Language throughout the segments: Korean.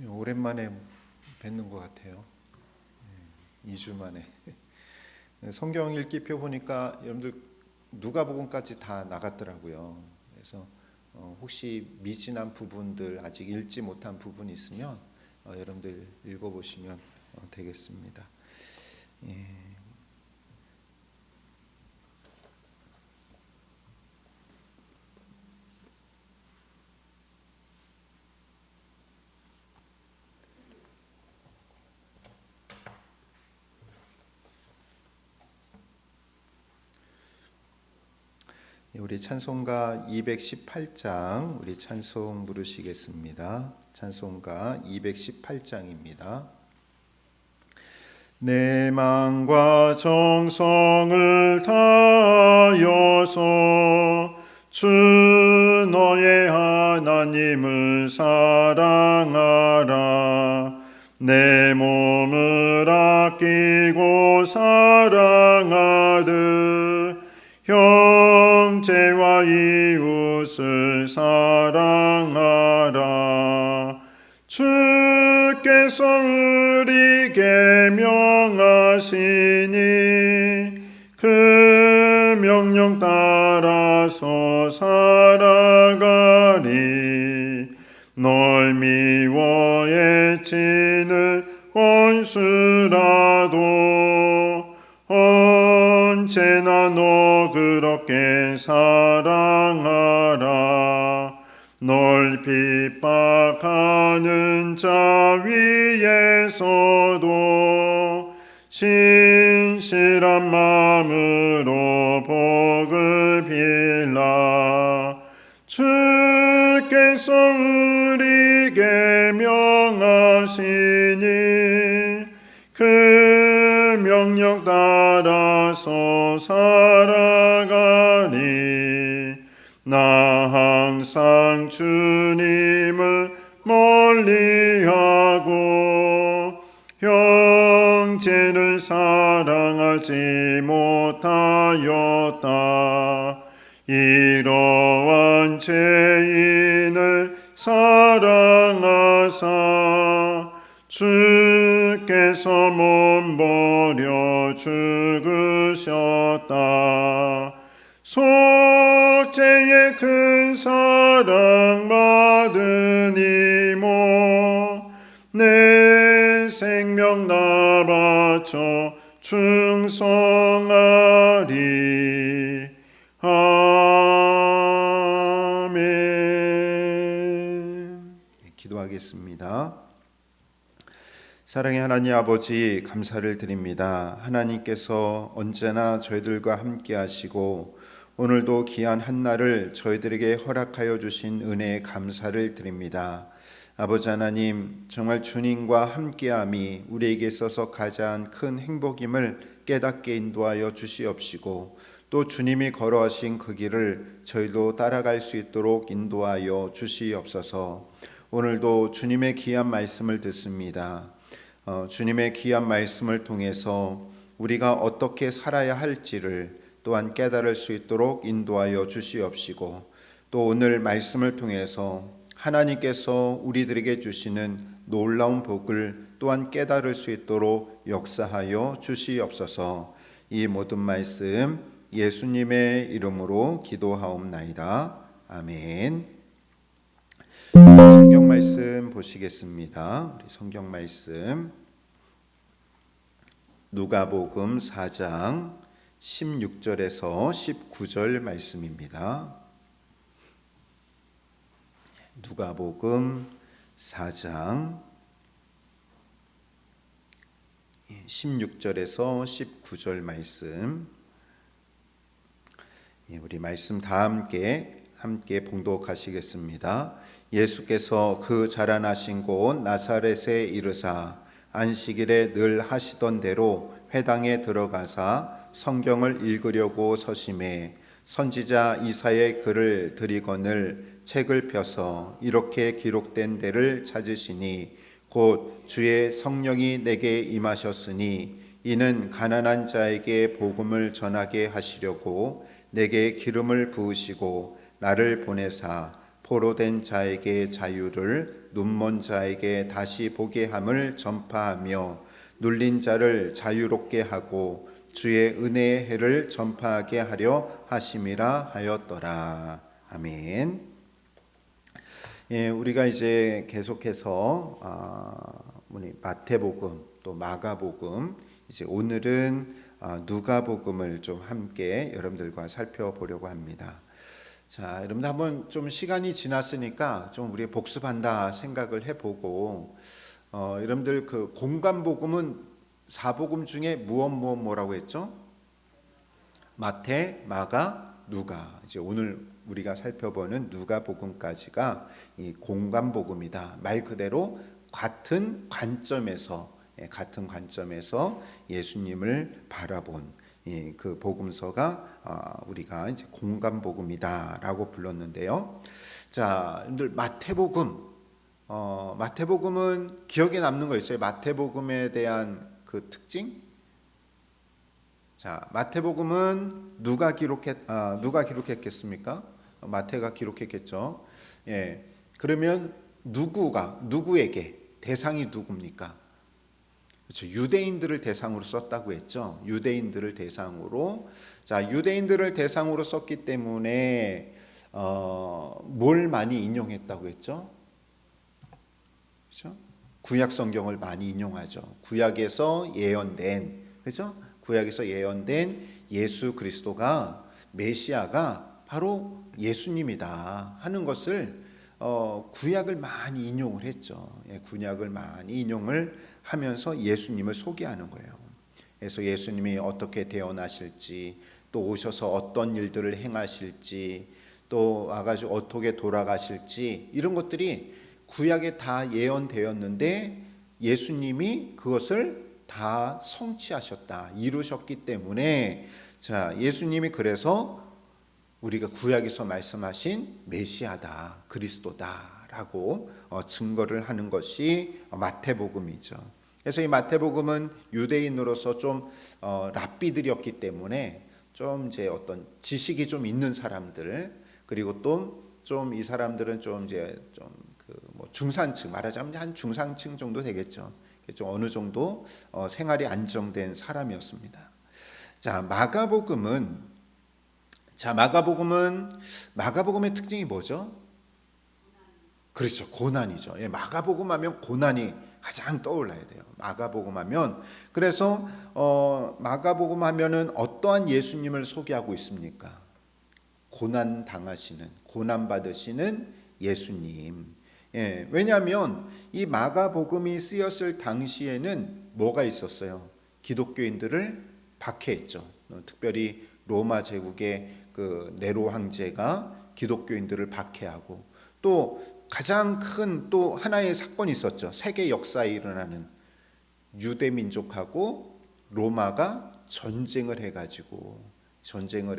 오랜만에 뵙는 것 같아요. 2주 만에. 성경 읽기표 보니까 여러분들 누가복음까지 다 나갔더라고요. 그래서 혹시 미진한 부분들, 아직 읽지 못한 부분이 있으면 여러분들 읽어보시면 되겠습니다. 예. 우리 찬송가 218장, 우리 찬송 부르시겠습니다. 찬송가 218장입니다. 내 마음과 정성을 다하여서 주 너의 하나님을 사랑하라. 내 몸을 아끼고 사랑하듯 형제와 이웃을 사랑하라. 주께서 우리에게 명하시니 그 명령 따라서 살아가리. 널 미워 해치는 원수라도 언제나 너 그렇게 사랑하라. 널 핍박하는 자 위에서도 신실한 마음으로 복을 빌라. 주께서 우리에게 명하시니 그 명령 따라서 살아가니. 나 항상 주님을 멀리하고 형제를 사랑하지 못하였다. 이러한 죄인을 사랑하사 주께서 몸버려 죽으셨다. 속죄의 큰 사랑 받으니모 내 생명 나 바쳐 충성하리. 아멘. 기도하겠습니다. 사랑의 하나님 아버지, 감사를 드립니다. 하나님께서 언제나 저희들과 함께 하시고 오늘도 귀한 한날을 저희들에게 허락하여 주신 은혜에 감사를 드립니다. 아버지 하나님, 정말 주님과 함께함이 우리에게 있어서 가장 큰 행복임을 깨닫게 인도하여 주시옵시고 또 주님이 걸어가신 그 길을 저희도 따라갈 수 있도록 인도하여 주시옵소서. 오늘도 주님의 귀한 말씀을 듣습니다. 주님의 귀한 말씀을 통해서 우리가 어떻게 살아야 할지를 또한 깨달을 수 있도록 인도하여 주시옵시고 또 오늘 말씀을 통해서 하나님께서 우리들에게 주시는 놀라운 복을 또한 깨달을 수 있도록 역사하여 주시옵소서. 이 모든 말씀 예수님의 이름으로 기도하옵나이다. 아멘. 성경 말씀 보시겠습니다. 우리 성경 말씀 누가복음 4장 16절에서 19절 말씀입니다. 누가복음 4장 16절에서 19절 말씀, 우리 말씀 다 함께 봉독하시겠습니다. 예수께서 그 자라나신 곳 나사렛에 이르사 안식일에 늘 하시던 대로 회당에 들어가사 성경을 읽으려고 서심해 선지자 이사야의 글을 들이거늘 책을 펴서 이렇게 기록된 데를 찾으시니 곧 주의 성령이 내게 임하셨으니 이는 가난한 자에게 복음을 전하게 하시려고 내게 기름을 부으시고 나를 보내사 포로된 자에게 자유를 눈먼 자에게 다시 보게 함을 전파하며 눌린 자를 자유롭게 하고 주의 은혜의 해를 전파하게 하려 하심이라 하였더라. 아멘. 예, 우리가 이제 계속해서 마태복음 또 마가복음, 이제 오늘은 누가복음을 좀 함께 여러분들과 살펴보려고 합니다. 자, 여러분들 한번 좀 시간이 지났으니까 좀 우리 복습한다 생각을 해보고, 여러분들 그 공관복음은 사복음 중에 뭐라고 했죠? 마태, 마가, 누가. 이제 오늘 우리가 살펴보는 누가복음까지가 이 공관복음이다. 말 그대로 같은 관점에서 예수님을 바라본 그 복음서가 우리가 이제 공관복음이다라고 불렀는데요. 자, 여러분들 마태복음은 기억에 남는 거 있어요? 마태복음에 대한 그 특징? 자, 마태복음은 누가 기록했겠습니까? 마태가 기록했겠죠. 예. 그러면 누구에게 대상이 누굽니까? 그렇죠. 유대인들을 대상으로 썼다고 했죠. 유대인들을 대상으로. 자, 유대인들을 대상으로 썼기 때문에 뭘 많이 인용했다고 했죠? 그렇죠? 구약 성경을 많이 인용하죠. 구약에서 예언된, 그렇죠? 구약에서 예언된 예수 그리스도가, 메시아가 바로 예수님이다 하는 것을 구약을 많이 인용을 했죠. 구약을 많이 인용을 하면서 예수님을 소개하는 거예요. 그래서 예수님이 어떻게 태어나실지, 또 오셔서 어떤 일들을 행하실지, 또 와가지고 어떻게 돌아가실지, 이런 것들이 구약에 다 예언되었는데 예수님이 그것을 다 성취하셨다, 이루셨기 때문에, 자, 예수님이 그래서 우리가 구약에서 말씀하신 메시아다, 그리스도다라고 증거를 하는 것이 마태복음이죠. 그래서 이 마태복음은 유대인으로서 좀 랍비들이었기 때문에 좀 이제 어떤 지식이 좀 있는 사람들, 그리고 또 좀 이 사람들은 좀 이제 좀 그 뭐 중산층, 말하자면 한 중산층 정도 되겠죠. 좀 어느 정도 생활이 안정된 사람이었습니다. 자, 마가복음의 특징이 뭐죠? 그렇죠, 고난이죠. 예, 마가복음 하면 고난이 가장 떠올라야 돼요. 마가복음 하면. 그래서 마가복음 하면은 어떠한 예수님을 소개하고 있습니까? 고난 당하시는, 고난 받으시는 예수님. 예, 왜냐하면 이 마가복음이 쓰였을 당시에는 뭐가 있었어요? 기독교인들을 박해했죠. 특별히 로마 제국의 그 네로 황제가 기독교인들을 박해하고, 또 가장 큰 또 하나의 사건이 있었죠. 세계 역사에 일어나는, 유대 민족하고 로마가 전쟁을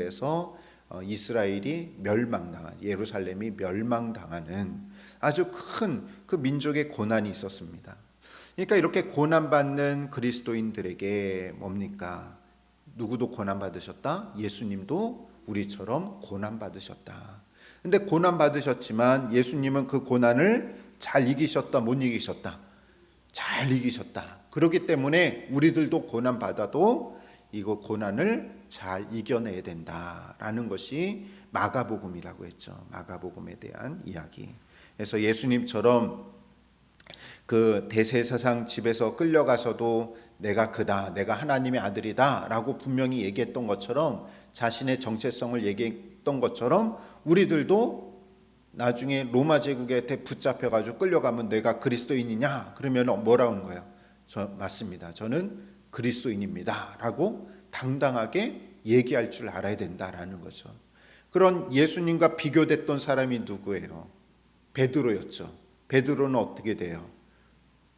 해서 이스라엘이 멸망당한, 예루살렘이 멸망당하는 아주 큰 그 민족의 고난이 있었습니다. 그러니까 이렇게 고난받는 그리스도인들에게 뭡니까? 누구도 고난받으셨다? 예수님도 우리처럼 고난받으셨다. 근데 고난받으셨지만 예수님은 그 고난을 잘 이기셨다, 못 이기셨다? 잘 이기셨다. 그렇기 때문에 우리들도 고난받아도 이거 고난을 잘 이겨내야 된다라는 것이 마가복음이라고 했죠. 마가복음에 대한 이야기. 그래서 예수님처럼 그 대제사장 집에서 끌려가서도 내가 그다, 내가 하나님의 아들이다 라고 분명히 얘기했던 것처럼, 자신의 정체성을 얘기했던 것처럼, 우리들도 나중에 로마 제국에 붙잡혀가지고 끌려가면 내가 그리스도인이냐? 그러면 뭐라고 하는 거예요? 맞습니다. 저는 그리스도인입니다 라고 당당하게 얘기할 줄 알아야 된다라는 거죠. 그런 예수님과 비교됐던 사람이 누구예요? 베드로였죠. 베드로는 어떻게 돼요?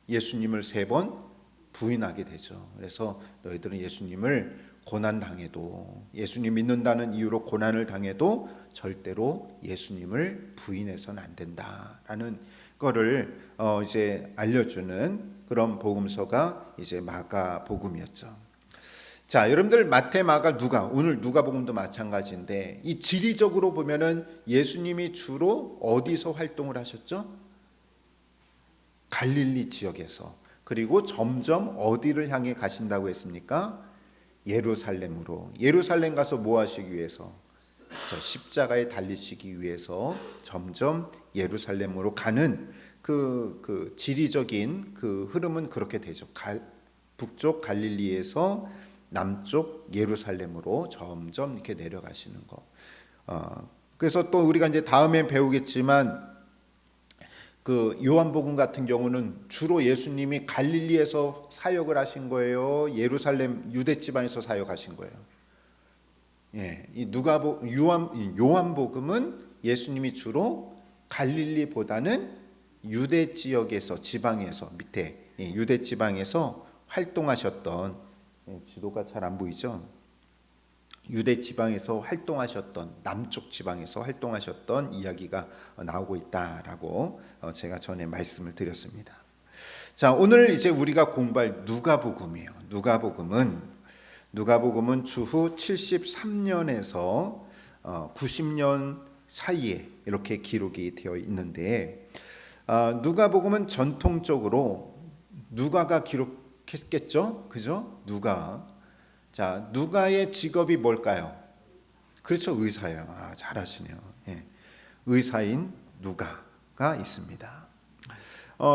예수님을 3번 부인하게 되죠. 그래서 너희들은 예수님을 고난당해도, 예수님 믿는다는 이유로 고난을 당해도 절대로 예수님을 부인해서는 안 된다라는 거를 이제 알려주는 그런 복음서가 이제 마가복음이었죠. 자, 여러분들 마태, 마가, 누가, 오늘 누가복음도 마찬가지인데, 이 지리적으로 보면은 예수님이 주로 어디서 활동을 하셨죠? 갈릴리 지역에서, 그리고 점점 어디를 향해 가신다고 했습니까? 예루살렘으로. 예루살렘 가서 뭐 하시기 위해서? 저 십자가에 달리시기 위해서 점점 예루살렘으로 가는 그 지리적인 그 흐름은 그렇게 되죠. 북쪽 갈릴리에서 남쪽 예루살렘으로 점점 이렇게 내려가시는 거. 그래서 또 우리가 이제 다음에 배우겠지만 그 요한복음 같은 경우는 주로 예수님이 갈릴리에서 사역을 하신 거예요? 예루살렘 유대 지방에서 사역하신 거예요? 예, 이 요한복음은 예수님이 주로 갈릴리보다는 유대 지역에서, 지방에서, 밑에 유대 지방에서 활동하셨던, 지도가 잘 안 보이죠? 유대 지방에서 활동하셨던, 남쪽 지방에서 활동하셨던 이야기가 나오고 있다라고 제가 전에 말씀을 드렸습니다. 자, 오늘 이제 우리가 공부할 누가복음이에요. 누가복음은 주후 73년에서 90년 사이에 이렇게 기록이 되어 있는데, 누가복음은 전통적으로 누가가 기록했겠죠, 그죠? 자, 누가의 직업이 뭘까요? 그렇죠, 의사예요. 잘하시네요. 예. 의사인 누가가 있습니다.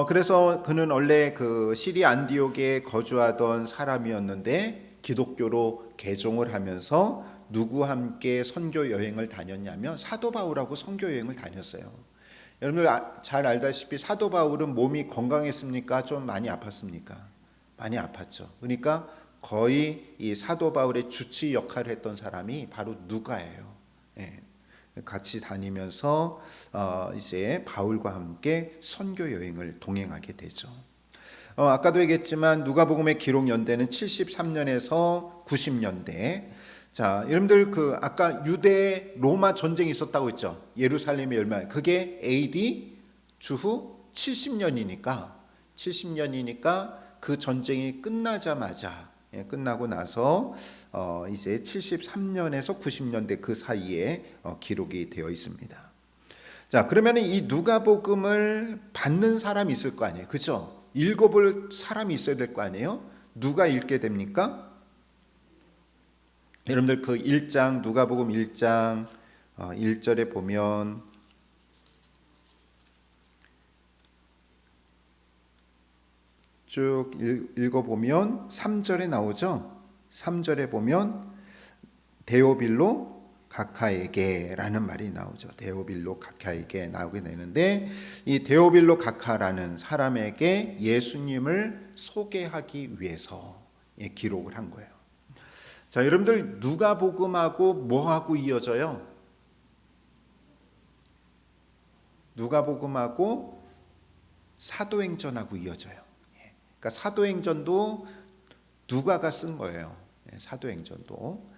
그래서 그는 원래 그 시리 안디옥에 거주하던 사람이었는데 기독교로 개종을 하면서 누구와 함께 선교 여행을 다녔냐면 사도 바울하고 선교 여행을 다녔어요. 여러분들 잘 알다시피 사도 바울은 몸이 건강했습니까? 좀 많이 아팠습니까? 많이 아팠죠. 그러니까 거의 이 사도 바울의 주치 역할을 했던 사람이 바로 누가예요. 예. 같이 다니면서 이제 바울과 함께 선교 여행을 동행하게 되죠. 아까도 얘기했지만 누가복음의 기록 연대는 73년에서 90년대. 자, 여러분들 그 아까 유대 로마 전쟁이 있었다고 했죠. 예루살렘의 멸망. 그게 AD 주후 70년이니까 그 전쟁이 끝나고 나서 이제 73년에서 90년대 그 사이에 기록이 되어 있습니다. 자, 그러면 이 누가복음을 받는 사람이 있을 거 아니에요, 그렇죠? 읽어볼 사람이 있어야 될 거 아니에요? 누가 읽게 됩니까? 여러분들 그 1장 누가복음 1장 1절에 보면 쭉 읽어보면 3절에 나오죠. 3절에 보면 데오빌로 가카에게 라는 말이 나오죠. 데오빌로 가카에게 나오게 되는데, 이 데오빌로 가카라는 사람에게 예수님을 소개하기 위해서 기록을 한 거예요. 자, 여러분들 누가복음하고 뭐하고 이어져요? 누가복음하고 사도행전하고 이어져요. 그러니까 사도행전도 누가가 쓴 거예요. 사도행전도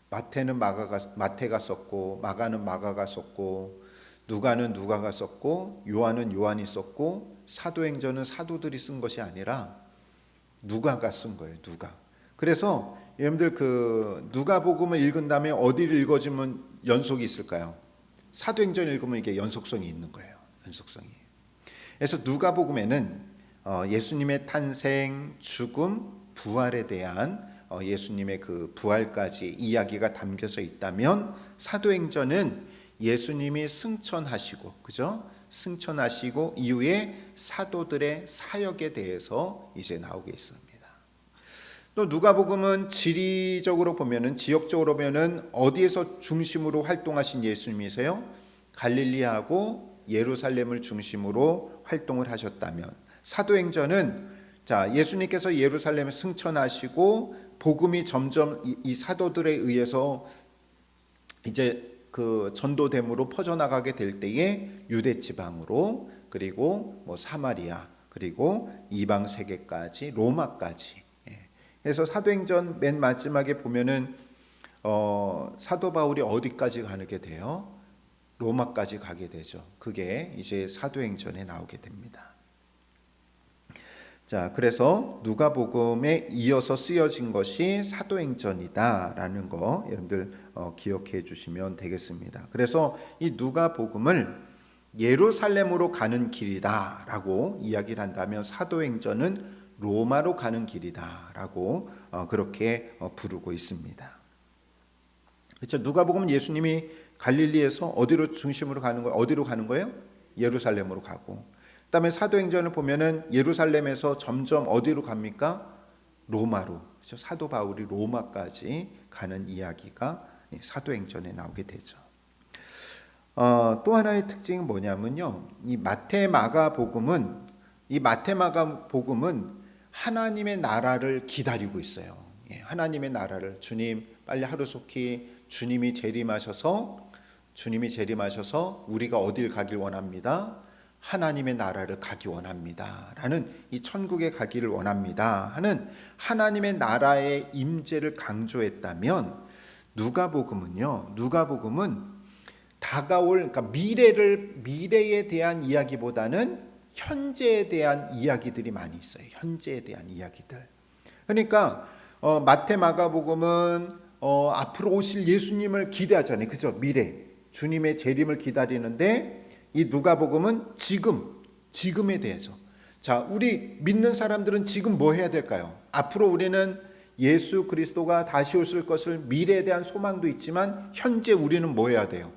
마태는 마태가 썼고, 마가는 마가가 썼고, 누가는 누가가 썼고, 요한은 요한이 썼고, 사도행전은 사도들이 쓴 것이 아니라 누가가 쓴 거예요. 누가. 그래서 여러분들 그 누가복음을 읽은 다음에 어디를 읽어주면 연속이 있을까요? 사도행전을 읽으면 이게 연속성이 있는 거예요. 연속성이. 그래서 누가복음에는 예수님의 탄생, 죽음, 부활에 대한 예수님의 그 부활까지 이야기가 담겨져 있다면, 사도행전은 예수님이 승천하시고, 그죠? 승천하시고 이후에 사도들의 사역에 대해서 이제 나오게 있습니다. 또 누가복음은 지리적으로 보면은, 지역적으로 보면은 어디에서 중심으로 활동하신 예수님이세요? 갈릴리하고 예루살렘을 중심으로 활동을 하셨다면, 사도행전은 자, 예수님께서 예루살렘에 승천하시고 복음이 점점 이 사도들에 의해서 이제 그 전도됨으로 퍼져나가게 될 때에 유대 지방으로, 그리고 뭐 사마리아, 그리고 이방 세계까지, 로마까지. 그래서 사도행전 맨 마지막에 보면은 사도 바울이 어디까지 가게 돼요? 로마까지 가게 되죠. 그게 이제 사도행전에 나오게 됩니다. 자, 그래서 누가복음에 이어서 쓰여진 것이 사도행전이다라는 거 여러분들 기억해 주시면 되겠습니다. 그래서 이 누가복음을 예루살렘으로 가는 길이다라고 이야기를 한다면 사도행전은 로마로 가는 길이다라고 그렇게 부르고 있습니다. 그렇죠? 누가복음은 예수님이 갈릴리에서 어디로 중심으로 가는 거예요? 어디로 가는 거예요? 예루살렘으로 가고, 그다음에 사도행전을 보면은 예루살렘에서 점점 어디로 갑니까? 로마로. 그렇죠? 사도 바울이 로마까지 가는 이야기가 사도행전에 나오게 되죠. 또 하나의 특징은 뭐냐면요, 이 마태 마가복음은 하나님의 나라를 기다리고 있어요. 하나님의 나라를, 주님 빨리 하루속히 주님이 재림하셔서 우리가 어딜 가길 원합니다. 하나님의 나라를 가기 원합니다. 라는, 이 천국에 가기를 원합니다 하는 하나님의 나라의 임재를 강조했다면, 누가복음은 다가올, 그러니까 미래에 대한 이야기보다는 현재에 대한 이야기들이 많이 있어요. 현재에 대한 이야기들. 그러니까 마태 마가복음은 앞으로 오실 예수님을 기대하잖아요. 그죠? 미래 주님의 재림을 기다리는데, 이 누가복음은 지금에 대해서. 자, 우리 믿는 사람들은 지금 뭐 해야 될까요? 앞으로 우리는 예수 그리스도가 다시 오실 것을, 미래에 대한 소망도 있지만 현재 우리는 뭐 해야 돼요?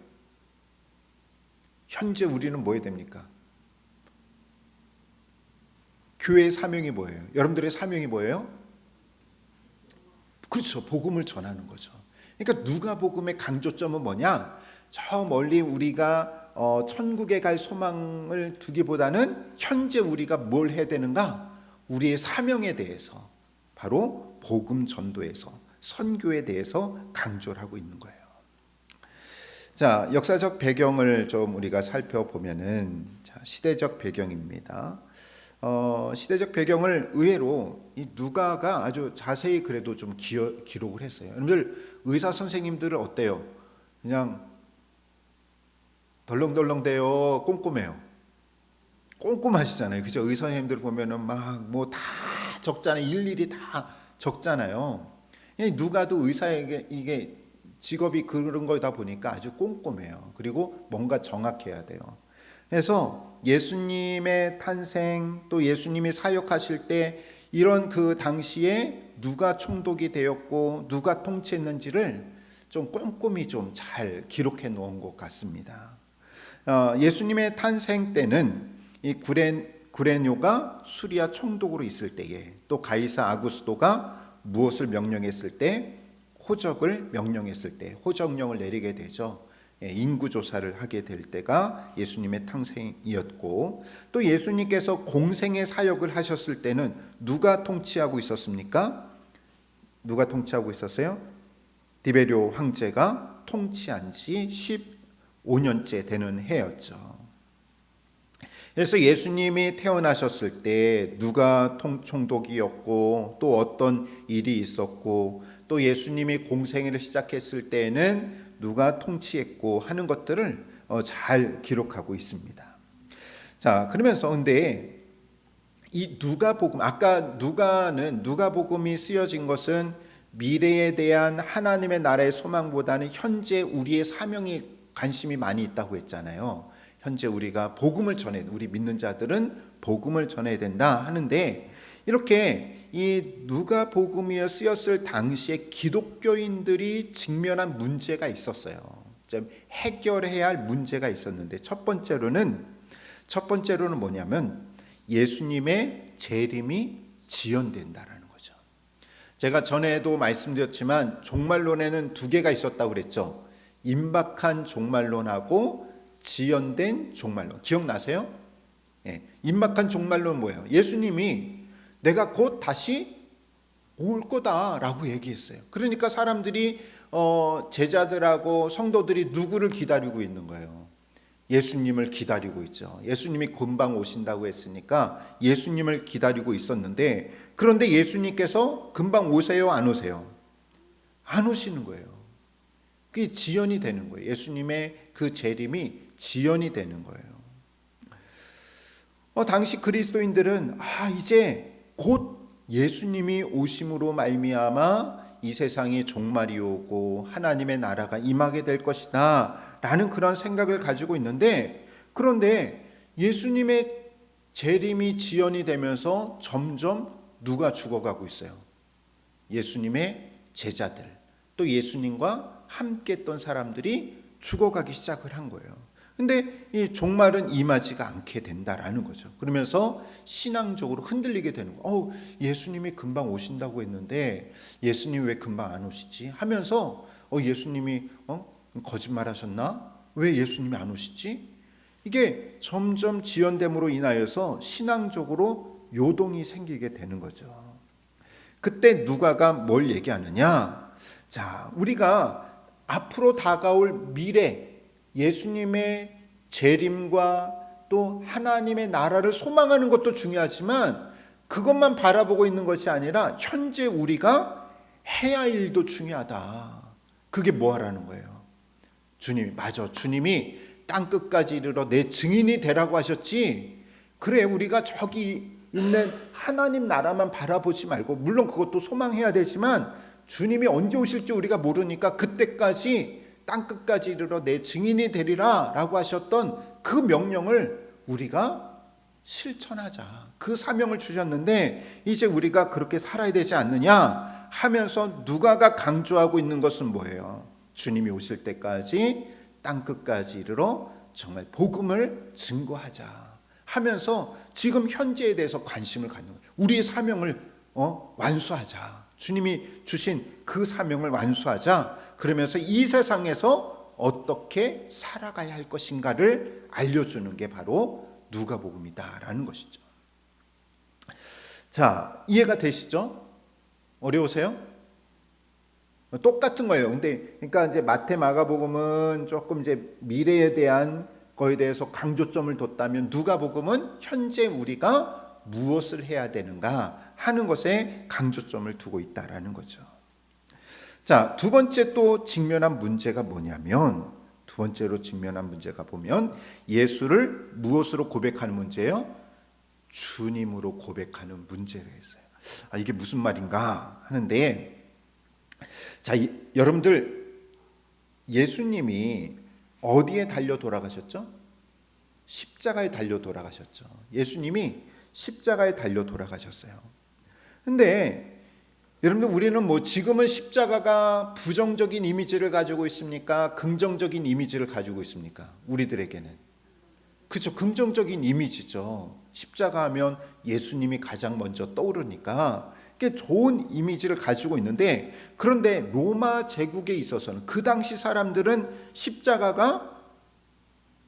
현재 우리는 뭐 해야 됩니까? 교회의 사명이 뭐예요? 여러분들의 사명이 뭐예요? 그렇죠. 복음을 전하는 거죠. 그러니까 누가복음의 강조점은 뭐냐? 저 멀리 우리가 천국에 갈 소망을 두기보다는 현재 우리가 뭘 해야 되는가? 우리의 사명에 대해서, 바로 복음 전도에서, 선교에 대해서 강조를 하고 있는 거예요. 자, 역사적 배경을 좀 우리가 살펴보면은, 자, 시대적 배경입니다. 시대적 배경을 의외로 이 누가가 아주 자세히 그래도 좀 기록을 했어요. 여러분들 의사 선생님들은 어때요? 그냥 덜렁덜렁대요? 꼼꼼해요? 꼼꼼하시잖아요. 그죠? 의사 선생님들 보면은 막 뭐 다 적잖아요. 일일이 다 적잖아요. 누가도 의사에게 이게 직업이 그런 거다 보니까 아주 꼼꼼해요. 그리고 뭔가 정확해야 돼요. 그래서 예수님의 탄생, 또 예수님이 사역하실 때 이런 그 당시에 누가 총독이 되었고 누가 통치했는지를 좀 꼼꼼히 좀 잘 기록해 놓은 것 같습니다. 예수님의 탄생 때는 이 구레뇨가 수리아 총독으로 있을 때에, 또 가이사 아구스도가 무엇을 명령했을 때, 호적을 명령했을 때, 호적령을 내리게 되죠. 인구조사를 하게 될 때가 예수님의 탄생이었고, 또 예수님께서 공생의 사역을 하셨을 때는 누가 통치하고 있었습니까? 누가 통치하고 있었어요? 디베리오 황제가 통치한 지 15년째 되는 해였죠. 그래서 예수님이 태어나셨을 때 누가 총독이었고, 또 어떤 일이 있었고, 또 예수님이 공생애를 시작했을 때에는 누가 통치했고 하는 것들을 잘 기록하고 있습니다. 자, 그러면서 근데 이 누가복음, 아까 누가복음이 쓰여진 것은 미래에 대한 하나님의 나라의 소망보다는 현재 우리의 사명이 관심이 많이 있다고 했잖아요. 현재 우리가 복음을 전해, 우리 믿는 자들은 복음을 전해야 된다 하는데, 이렇게 이 누가복음이 쓰였을 당시에 기독교인들이 직면한 문제가 있었어요. 좀 해결해야 할 문제가 있었는데, 첫 번째로는 뭐냐면 예수님의 재림이 지연된다라는 거죠. 제가 전에도 말씀드렸지만 종말론에는 두 개가 있었다고 그랬죠. 임박한 종말론하고 지연된 종말론. 기억나세요? 임박한 종말론은 뭐예요? 예수님이 내가 곧 다시 올 거다라고 얘기했어요. 그러니까 사람들이 제자들하고 성도들이 누구를 기다리고 있는 거예요? 예수님을 기다리고 있죠. 예수님이 금방 오신다고 했으니까 예수님을 기다리고 있었는데, 그런데 예수님께서 금방 오세요, 안 오세요? 안 오시는 거예요. 그게 지연이 되는 거예요. 예수님의 그 재림이 지연이 되는 거예요. 당시 그리스도인들은 이제 곧 예수님이 오심으로 말미암아 이 세상이 종말이 오고 하나님의 나라가 임하게 될 것이다 라는 그런 생각을 가지고 있는데, 그런데 예수님의 재림이 지연이 되면서 점점 누가 죽어가고 있어요? 예수님의 제자들, 또 예수님과 함께 했던 사람들이 죽어가기 시작을 한 거예요. 근데 이 종말은 임하지가 않게 된다라는 거죠. 그러면서 신앙적으로 흔들리게 되는 거예요. 예수님이 금방 오신다고 했는데 예수님 왜 금방 안 오시지? 하면서 예수님이 거짓말하셨나? 왜 예수님이 안 오시지? 이게 점점 지연됨으로 인하여서 신앙적으로 요동이 생기게 되는 거죠. 그때 누가가 뭘 얘기하느냐? 자, 우리가 앞으로 다가올 미래 예수님의 재림과 또 하나님의 나라를 소망하는 것도 중요하지만 그것만 바라보고 있는 것이 아니라 현재 우리가 해야 할 일도 중요하다. 그게 뭐 하라는 거예요? 주님이 땅끝까지 이르러 내 증인이 되라고 하셨지. 그래, 우리가 저기 있는 하나님 나라만 바라보지 말고, 물론 그것도 소망해야 되지만 주님이 언제 오실지 우리가 모르니까 그때까지 땅끝까지 이르러 내 증인이 되리라 라고 하셨던 그 명령을 우리가 실천하자. 그 사명을 주셨는데 이제 우리가 그렇게 살아야 되지 않느냐 하면서 누가가 강조하고 있는 것은 뭐예요? 주님이 오실 때까지 땅끝까지 이르러 정말 복음을 증거하자 하면서 지금 현재에 대해서 관심을 갖는 거예요. 우리의 사명을 완수하자. 주님이 주신 그 사명을 완수하자. 그러면서 이 세상에서 어떻게 살아가야 할 것인가를 알려주는 게 바로 누가복음이다라는 것이죠. 자, 이해가 되시죠? 어려우세요? 똑같은 거예요. 근데 그러니까 이제 마태, 마가복음은 조금 이제 미래에 대한 거에 대해서 강조점을 뒀다면 누가복음은 현재 우리가 무엇을 해야 되는가 하는 것에 강조점을 두고 있다라는 거죠. 자, 두 번째 또 직면한 문제가 뭐냐면, 두 번째로 직면한 문제가 보면 예수를 무엇으로 고백하는 문제예요? 주님으로 고백하는 문제가 있어요. 이게 무슨 말인가 하는데, 자, 여러분들 예수님이 어디에 달려 돌아가셨죠? 십자가에 달려 돌아가셨죠. 예수님이 십자가에 달려 돌아가셨어요. 근데 여러분들 우리는 뭐 지금은 십자가가 부정적인 이미지를 가지고 있습니까? 긍정적인 이미지를 가지고 있습니까? 우리들에게는. 그렇죠. 긍정적인 이미지죠. 십자가 하면 예수님이 가장 먼저 떠오르니까 꽤 좋은 이미지를 가지고 있는데, 그런데 로마 제국에 있어서는 그 당시 사람들은 십자가가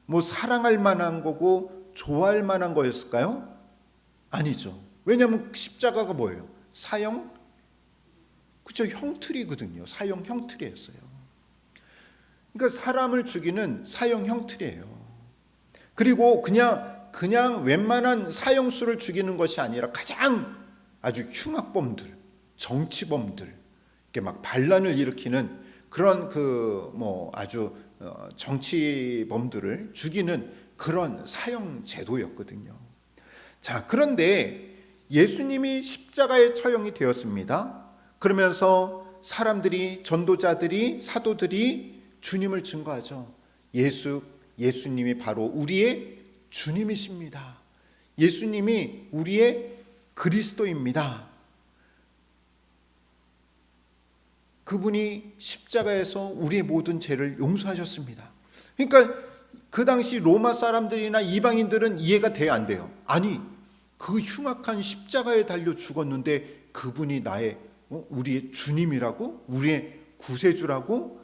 뭐 사랑할 만한 거고 좋아할 만한 거였을까요? 아니죠. 왜냐하면 십자가가 뭐예요? 사형? 그렇죠. 형틀이거든요. 사형 형틀이었어요. 그러니까 사람을 죽이는 사형 형틀이에요. 그리고 그냥 웬만한 사형수를 죽이는 것이 아니라 가장 아주 흉악범들, 정치범들, 이렇게 막 반란을 일으키는 그런 아주 정치범들을 죽이는 그런 사형 제도였거든요. 자, 그런데 예수님이 십자가에 처형이 되었습니다. 그러면서 사람들이, 전도자들이, 사도들이 주님을 증거하죠. 예수님이 바로 우리의 주님이십니다. 예수님이 우리의 그리스도입니다. 그분이 십자가에서 우리의 모든 죄를 용서하셨습니다. 그러니까 그 당시 로마 사람들이나 이방인들은 이해가 돼야 안 돼요. 아니, 그 흉악한 십자가에 달려 죽었는데 그분이 우리의 주님이라고? 우리의 구세주라고?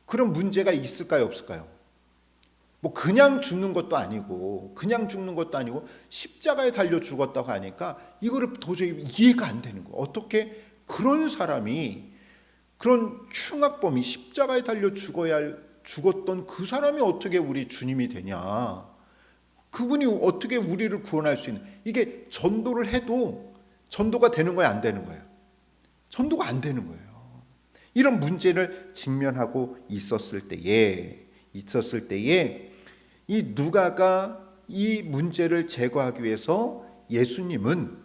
그런 문제가 있을까요, 없을까요? 뭐 그냥 죽는 것도 아니고 십자가에 달려 죽었다고 하니까 이거를 도저히 이해가 안 되는 거예요. 어떻게 그런 사람이, 그런 흉악범이 십자가에 달려 죽었던 그 사람이 어떻게 우리 주님이 되냐? 그분이 어떻게 우리를 구원할 수 있는, 이게 전도를 해도 전도가 되는 거예요, 안 되는 거예요? 전도가 안 되는 거예요. 이런 문제를 직면하고 있었을 때에 이 누가가 이 문제를 제거하기 위해서 예수님은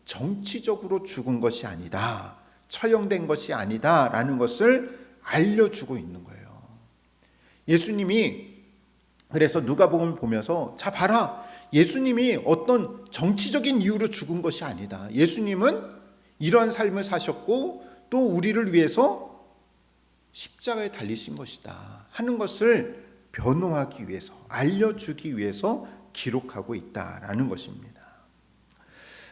정치적으로 죽은 것이 아니다, 처형된 것이 아니다라는 것을 알려주고 있는 거예요. 예수님이 그래서 누가복음을 보면서 자 봐라, 예수님이 어떤 정치적인 이유로 죽은 것이 아니다. 예수님은 이러한 삶을 사셨고 또 우리를 위해서 십자가에 달리신 것이다 하는 것을 변호하기 위해서, 알려주기 위해서 기록하고 있다라는 것입니다.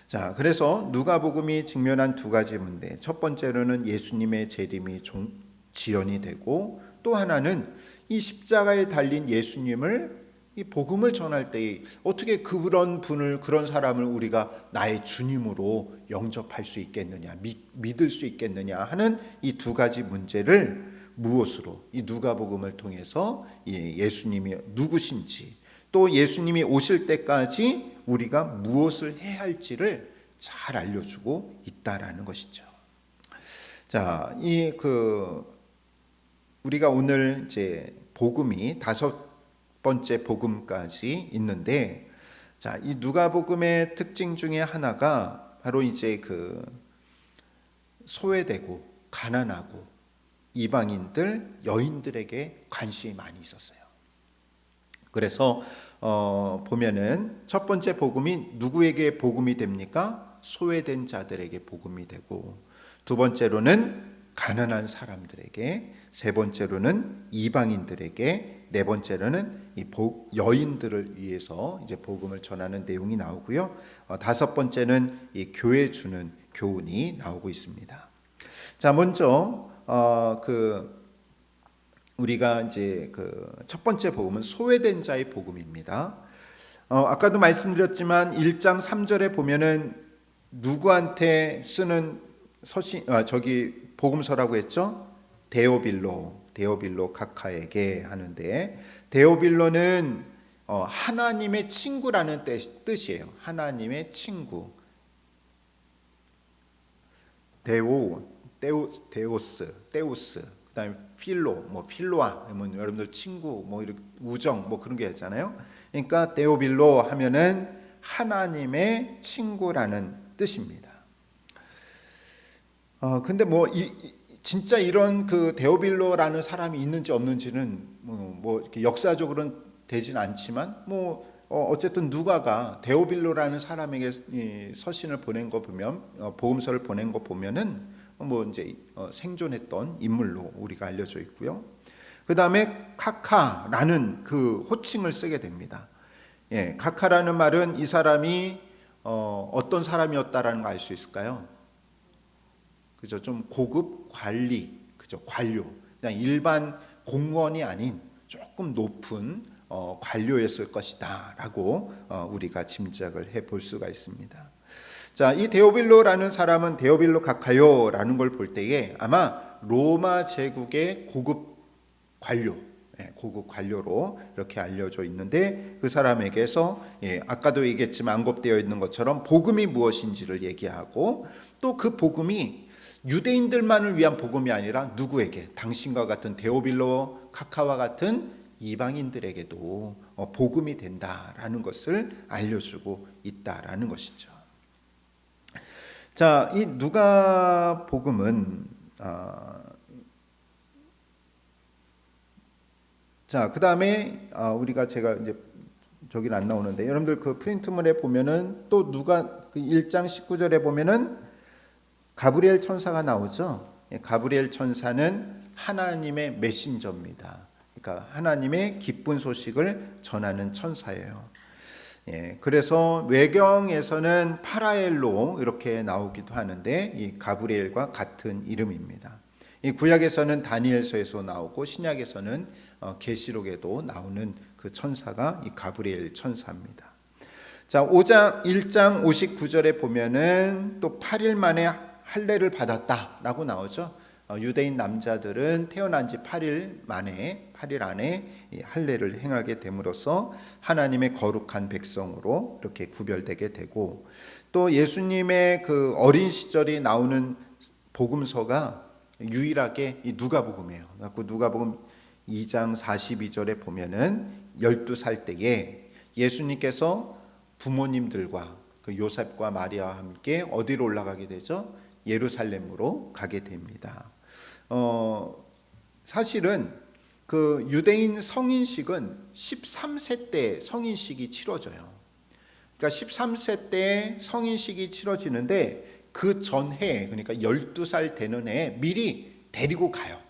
자, 그래서 누가복음이 직면한 두 가지 문제. 첫 번째로는 예수님의 재림이 지연이 되고, 또 하나는 이 십자가에 달린 예수님을, 이 복음을 전할 때 어떻게 그런 분을, 그런 사람을 우리가 나의 주님으로 영접할 수 있겠느냐, 믿을 수 있겠느냐 하는 이 두 가지 문제를 무엇으로, 이 누가복음을 통해서 예수님이 누구신지, 또 예수님이 오실 때까지 우리가 무엇을 해야 할지를 잘 알려주고 있다라는 것이죠. 자, 우리가 오늘 이제 복음이 5번째 복음까지 있는데, 자, 이 누가복음의 특징 중에 하나가 바로 이제 소외되고 가난하고 이방인들, 여인들에게 관심이 많이 있었어요. 그래서 보면은 첫 번째 복음이 누구에게 복음이 됩니까? 소외된 자들에게 복음이 되고, 두 번째로는 가난한 사람들에게, 세 번째로는 이방인들에게, 네 번째로는 여인들을 위해서 이제 복음을 전하는 내용이 나오고요. 다섯 번째는 이 교회 주는 교훈이 나오고 있습니다. 자, 먼저 우리가 이제 첫 번째 복음은 소외된 자의 복음입니다. 아까도 말씀드렸지만 1장 3절에 보면은 누구한테 쓰는 복음서라고 했죠? 데오빌로 카카에게 하는데, 데오빌로는 하나님의 친구라는 뜻이에요. 하나님의 친구. 데우스. 그다음에 필로아, 여러분들 친구, 이렇게 우정, 그런 게 있잖아요. 그러니까 데오빌로 하면은 하나님의 친구라는 뜻입니다. 근데 진짜 이런 데오빌로라는 사람이 있는지 없는지는 이렇게 역사적으로는 되진 않지만 어쨌든 누가가 데오빌로라는 사람에게 서신을 보낸 거 보면, 복음서를 보낸 거 보면은 이제 생존했던 인물로 우리가 알려져 있고요. 그 다음에 카카라는 호칭을 쓰게 됩니다. 카카라는 말은 이 사람이 어떤 사람이었다라는 거 알 수 있을까요? 그죠? 좀 고급 관리, 그죠? 관료. 그냥 일반 공무원이 아닌 조금 높은 관료였을 것이다라고 우리가 짐작을 해볼 수가 있습니다. 자, 이 데오빌로라는 사람은 데오빌로 카카요라는 걸 볼 때에 아마 로마 제국의 고급 관료로 이렇게 알려져 있는데, 그 사람에게서 아까도 얘기했지만 언급되어 있는 것처럼 복음이 무엇인지를 얘기하고, 또 그 복음이 유대인들만을 위한 복음이 아니라 누구에게, 당신과 같은 데오빌로 카카와 같은 이방인들에게도 복음이 된다라는 것을 알려주고 있다라는 것이죠. 자, 이 누가복음은 자, 그다음에 제가 이제 저기는 안 나오는데, 여러분들 프린트물에 보면은 또 누가 1장 19절에 보면은 가브리엘 천사가 나오죠. 가브리엘 천사는 하나님의 메신저입니다. 그러니까 하나님의 기쁜 소식을 전하는 천사예요. 그래서 외경에서는 파라엘로 이렇게 나오기도 하는데, 이 가브리엘과 같은 이름입니다. 이 구약에서는 다니엘서에서 나오고, 신약에서는 계시록에도 나오는 그 천사가 이 가브리엘 천사입니다. 자, 1장 59절에 보면은 또 8일 만에 할례를 받았다라고 나오죠. 유대인 남자들은 태어난 지 8일 안에 할례를 행하게 됨으로써 하나님의 거룩한 백성으로 이렇게 구별되게 되고, 또 예수님의 어린 시절이 나오는 복음서가 유일하게 이 누가복음이에요. 누가복음 2장 42절에 보면은 12살 때에 예수님께서 부모님들과 요셉과 마리아와 함께 어디로 올라가게 되죠? 예루살렘으로 가게 됩니다. 사실은 그 유대인 성인식은 13세 때 성인식이 치러져요. 그러니까 13세 때 성인식이 치러지는데 그 전해, 그러니까 12살 되는 해에 미리 데리고 가요.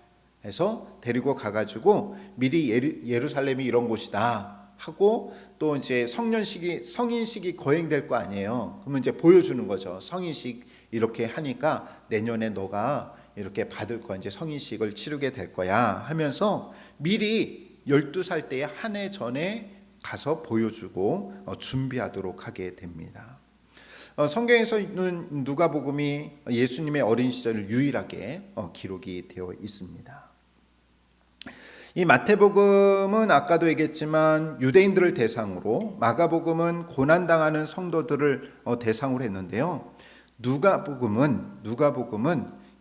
그래서 데리고 가가지고 미리 예루살렘이 이런 곳이다 하고, 또 이제 성인식이 거행될 거 아니에요. 그러면 이제 보여주는 거죠. 성인식 이렇게 하니까 내년에 너가 이렇게 받을 거야. 이제 성인식을 치르게 될 거야 하면서 미리 12살 때에 한 해 전에 가서 보여주고 준비하도록 하게 됩니다. 성경에서는 누가복음이 예수님의 어린 시절을 유일하게 기록이 되어 있습니다. 이 마태복음은 아까도 얘기했지만 유대인들을 대상으로, 마가복음은 고난당하는 성도들을 대상으로 했는데요. 누가복음은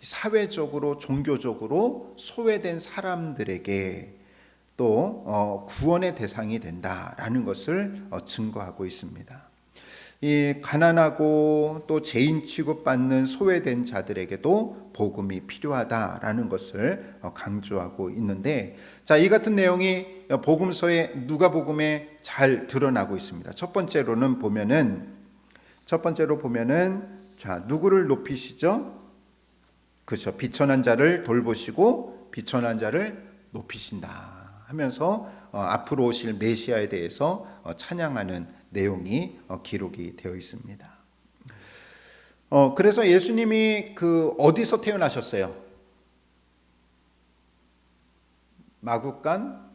사회적으로 종교적으로 소외된 사람들에게 또 구원의 대상이 된다라는 것을 증거하고 있습니다. 이 가난하고 또 죄인 취급받는 소외된 자들에게도 복음이 필요하다라는 것을 강조하고 있는데, 자, 이 같은 내용이 복음서의 누가복음에 잘 드러나고 있습니다. 첫 번째로 보면은 자, 누구를 높이시죠? 그렇죠. 비천한 자를 돌보시고 비천한 자를 높이신다 하면서 앞으로 오실 메시아에 대해서 찬양하는 내용이 기록이 되어 있습니다. 그래서 예수님이 어디서 태어나셨어요? 마국간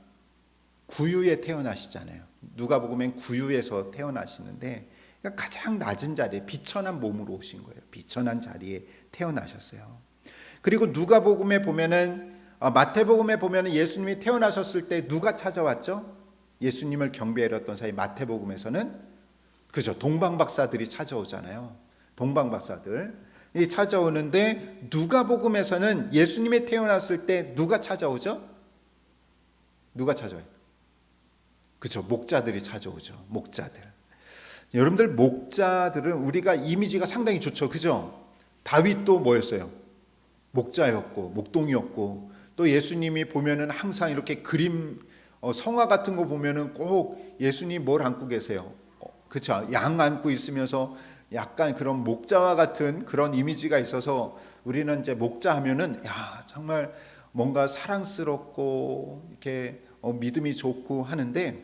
구유에 태어나시잖아요. 누가복음엔 구유에서 태어나시는데, 그러니까 가장 낮은 자리에 비천한 몸으로 오신 거예요. 비천한 자리에 태어나셨어요. 그리고 누가복음에 보면은, 마태복음에 보면은 예수님이 태어나셨을 때 누가 찾아왔죠? 예수님을 경배하였던 사이 마태복음에서는, 그죠, 동방박사들이 찾아오잖아요. 동방박사들이 찾아오는데, 누가복음에서는 예수님이 태어났을 때 누가 찾아오죠? 누가 찾아와요? 그죠, 목자들이 찾아오죠. 목자들. 여러분들, 목자들은 우리가 이미지가 상당히 좋죠. 그죠? 다윗도 뭐였어요? 목자였고 목동이었고, 또 예수님이 보면은 항상 이렇게 그림 성화 같은 거 보면은 꼭 예수님 뭘 안고 계세요? 그렇죠? 양 안고 있으면서 약간 그런 목자와 같은 그런 이미지가 있어서, 우리는 이제 목자 하면은 야, 정말 뭔가 사랑스럽고 이렇게 믿음이 좋고 하는데,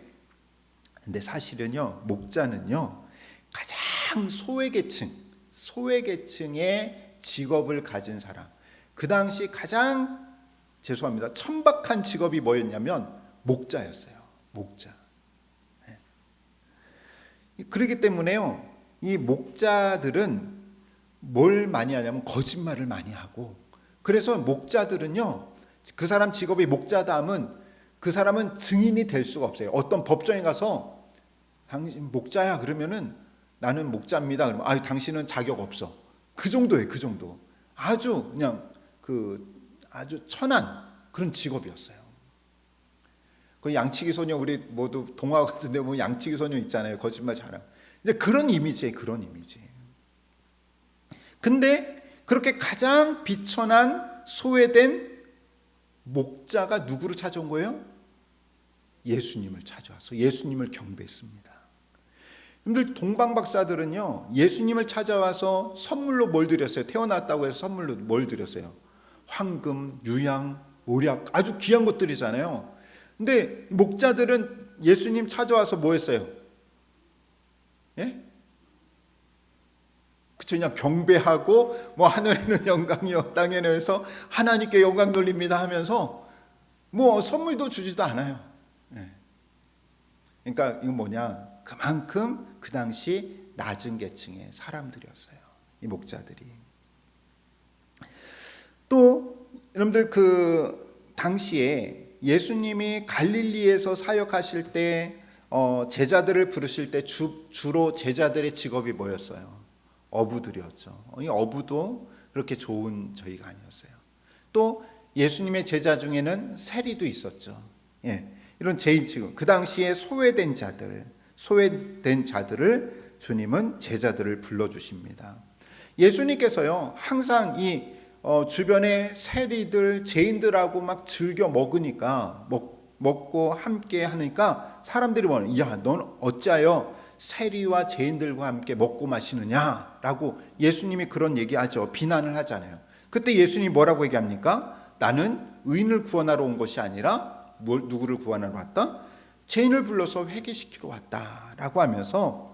근데 사실은요, 목자는요 가장 소외계층의 직업을 가진 사람, 그 당시 가장, 죄송합니다, 천박한 직업이 뭐였냐면 목자였어요. 목자. 그렇기 때문에요, 이 목자들은 뭘 많이 하냐면 거짓말을 많이 하고, 그래서 목자들은요, 그 사람 직업이 목자다 하면 그 사람은 증인이 될 수가 없어요. 어떤 법정에 가서 당신 목자야 그러면은 나는 목자입니다 그러면 당신은 자격 없어. 그 정도예요. 그 정도. 아주 그냥 아주 천한 그런 직업이었어요. 그 양치기 소녀, 우리 모두 동화 같은데 뭐 양치기 소녀 있잖아요. 거짓말 잘하고. 이제 그런 이미지예요. 그런 이미지. 근데 그렇게 가장 비천한 소외된 목자가 누구를 찾아온 거예요? 예수님을 찾아와서 예수님을 경배했습니다. 여러분들, 동방박사들은요, 예수님을 찾아와서 선물로 뭘 드렸어요? 태어났다고 해서 선물로 뭘 드렸어요? 황금, 유향, 모략, 아주 귀한 것들이잖아요. 근데 목자들은 예수님 찾아와서 뭐 했어요? 예? 그쵸, 그냥 경배하고 뭐 하늘에는 영광이요 땅에는 해서 하나님께 영광 돌립니다 하면서 뭐 선물도 주지도 않아요. 예. 그러니까 이건 뭐냐, 그만큼 그 당시 낮은 계층의 사람들이었어요, 이 목자들이. 또 여러분들, 그 당시에 예수님이 갈릴리에서 사역하실 때 제자들을 부르실 때 주로 제자들의 직업이 뭐였어요? 어부들이었죠. 이 어부도 그렇게 좋은 저희가 아니었어요. 또 예수님의 제자 중에는 세리도 있었죠. 예, 이런 죄인 직업, 그 당시에 소외된 자들을 주님은 제자들을 불러주십니다. 예수님께서요, 항상 이 주변에 세리들, 죄인들하고 막 즐겨 먹으니까 먹고 함께 하니까 사람들이 뭐냐, 야, 넌 어찌하여 세리와 죄인들과 함께 먹고 마시느냐라고 예수님이 그런 얘기하죠. 비난을 하잖아요. 그때 예수님이 뭐라고 얘기합니까? 나는 의인을 구원하러 온 것이 아니라 누구를 구원하러 왔다? 죄인을 불러서 회개시키러 왔다라고 하면서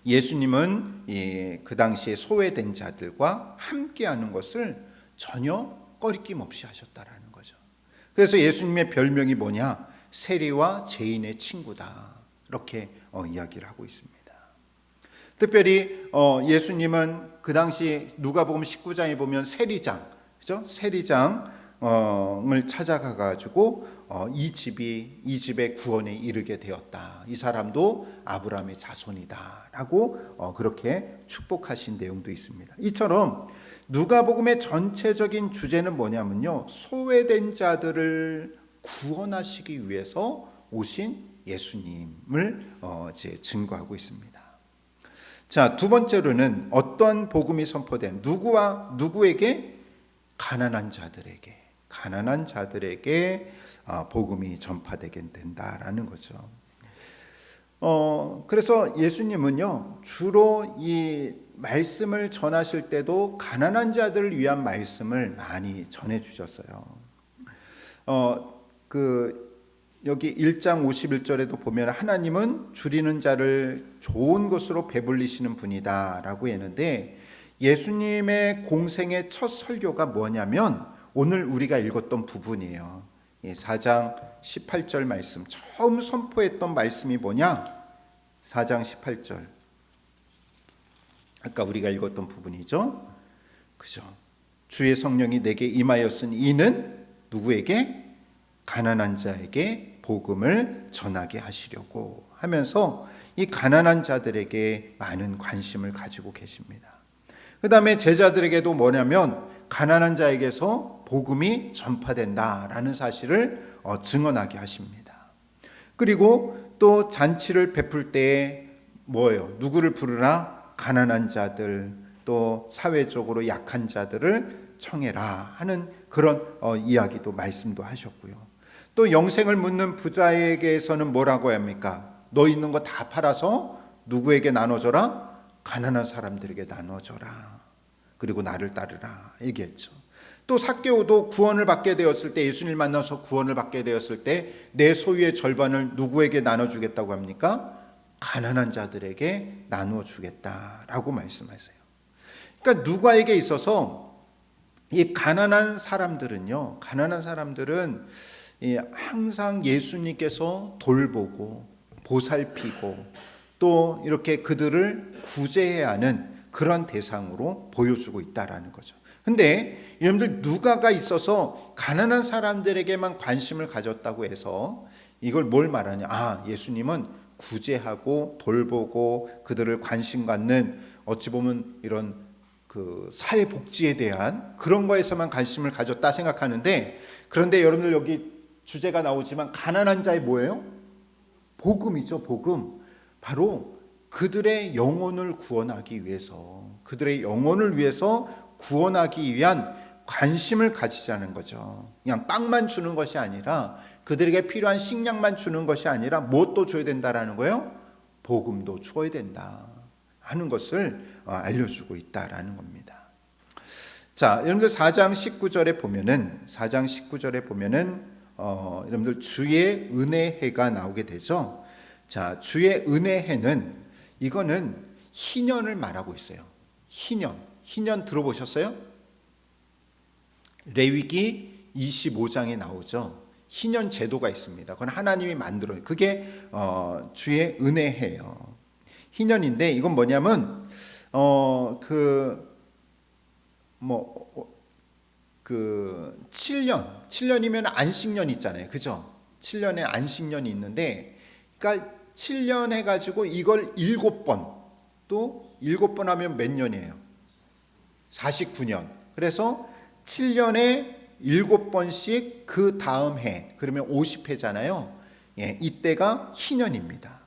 예수님은 그 당시에 소외된 자들과 함께하는 것을 전혀 꺼리낌 없이 하셨다라는 거죠. 그래서 예수님의 별명이 뭐냐? 세리와 죄인의 친구다. 이렇게 이야기를 하고 있습니다. 특별히 예수님은 그 당시 누가복음 19장에 보면 세리장, 그죠? 세리장을 찾아가 가지고 이 집의 구원에 이르게 되었다. 이 사람도 아브라함의 자손이다라고 그렇게 축복하신 내용도 있습니다. 이처럼 누가복음의 전체적인 주제는 뭐냐면요, 소외된 자들을 구원하시기 위해서 오신 예수님을 이제 증거하고 있습니다. 자, 두 번째로는 어떤 복음이 선포된 누구에게? 가난한 자들에게 복음이 전파되게 된다라는 거죠. 그래서 예수님은요, 주로 이 말씀을 전하실 때도 가난한 자들을 위한 말씀을 많이 전해 주셨어요. 여기 1장 51절에도 보면 하나님은 줄이는 자를 좋은 것으로 배불리시는 분이다라고 했는데, 예수님의 공생의 첫 설교가 뭐냐면 오늘 우리가 읽었던 부분이에요. 4장 18절 말씀, 처음 선포했던 말씀이 뭐냐? 4장 18절, 아까 우리가 읽었던 부분이죠. 그죠? 주의 성령이 내게 임하였으니 이는 누구에게? 가난한 자에게 복음을 전하게 하시려고 하면서 이 가난한 자들에게 많은 관심을 가지고 계십니다. 그 다음에 제자들에게도 뭐냐면 가난한 자에게서 복음이 전파된다라는 사실을 증언하게 하십니다. 그리고 또 잔치를 베풀 때에 뭐예요? 누구를 부르라? 가난한 자들, 또 사회적으로 약한 자들을 청해라 하는 그런 이야기도 말씀도 하셨고요. 또 영생을 묻는 부자에게서는 뭐라고 합니까? 너 있는 거 다 팔아서 누구에게 나눠줘라? 가난한 사람들에게 나눠줘라. 그리고 나를 따르라 얘기했죠. 또 삭개오도 구원을 받게 되었을 때, 예수님을 만나서 구원을 받게 되었을 때 내 소유의 절반을 누구에게 나눠주겠다고 합니까? 가난한 자들에게 나눠주겠다라고 말씀하세요. 그러니까 누가에게 있어서 이 가난한 사람들은 항상 예수님께서 돌보고 보살피고 또 이렇게 그들을 구제해야 하는 그런 대상으로 보여주고 있다라는 거죠. 근데 여러분들, 누가가 있어서 가난한 사람들에게만 관심을 가졌다고 해서 이걸 뭘 말하냐? 예수님은 구제하고 돌보고 그들을 관심 갖는, 어찌 보면 이런 그 사회복지에 대한 그런 거에서만 관심을 가졌다 생각하는데, 그런데 여러분들 여기 주제가 나오지만 가난한 자의 뭐예요? 복음이죠. 복음. 바로 그들의 영혼을 구원하기 위해서, 그들의 영혼을 위해서 구원하기 위한 관심을 가지자는 거죠. 그냥 빵만 주는 것이 아니라, 그들에게 필요한 식량만 주는 것이 아니라 무엇도 줘야 된다라는 거예요? 복음도 줘야 된다 하는 것을 알려주고 있다라는 겁니다. 자, 여러분들 4장 19절에 보면은 여러분들 주의 은혜해가 나오게 되죠. 자, 주의 은혜해는 이거는 희년을 말하고 있어요. 희년 들어보셨어요? 레위기 25장에 나오죠. 희년 제도가 있습니다. 그건 하나님이 만들어요. 그게 주의 은혜해요. 희년인데 이건 뭐냐면 7년이면 안식년 있잖아요. 그죠? 7년에 안식년이 있는데, 그러니까 7년 해가지고 이걸 7번, 또 7번 하면 몇 년이에요? 49년. 그래서 7년에 7번씩 그 다음 해, 그러면 50회잖아요. 이때가 희년입니다.